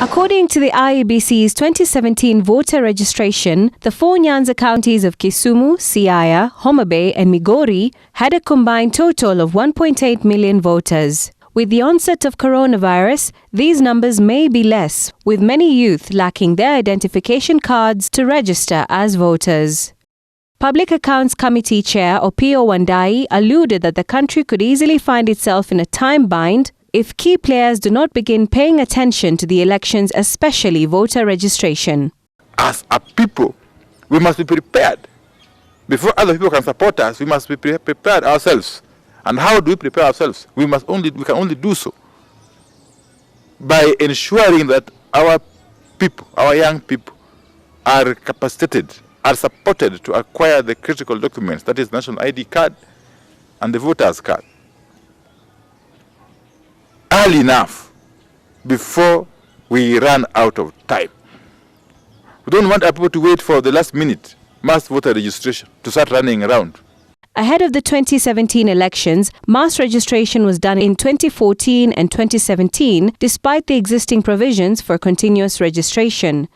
According to the IEBC's 2017 voter registration, the 4 Nyanza counties of Kisumu, Siaya, Homa Bay and Migori had a combined total of 1.8 million voters. With the onset of coronavirus, these numbers may be less, with many youth lacking their identification cards to register as voters. Public Accounts Committee Chair Opiyo Wandayi alluded that the country could easily find itself in a time bind if key players do not begin paying attention to the elections, especially voter registration. As a people, we must be prepared. Before other people can support us, we must be prepared ourselves. And how do we prepare ourselves? We can only do so by ensuring that our people, our young people, are capacitated, are supported to acquire the critical documents, that is national ID card and the voter's card, early enough before we run out of time. We don't want our people to wait for the last minute mass voter registration to start running around. Ahead of the 2017 elections, mass registration was done in 2014 and 2017 despite the existing provisions for continuous registration.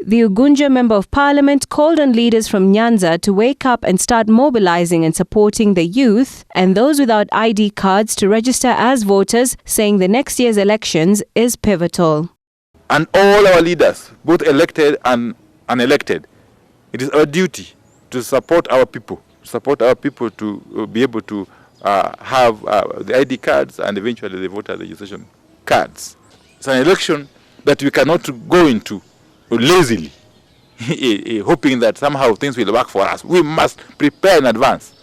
The Ugunja Member of Parliament called on leaders from Nyanza to wake up and start mobilizing and supporting the youth and those without ID cards to register as voters, saying the next year's elections is pivotal. And all our leaders, both elected and unelected, it is our duty to support our people to be able to have the ID cards and eventually the voter registration cards. It's an election that we cannot go into lazily, hoping that somehow things will work for us. We must prepare in advance.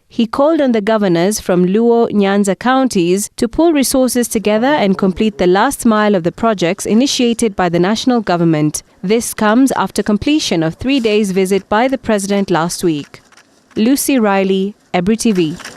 He called on the governors from Luo, Nyanza counties to pull resources together and complete the last mile of the projects initiated by the national government. This comes after completion of 3 days visit by the president last week. Lucy Riley, Ebri TV.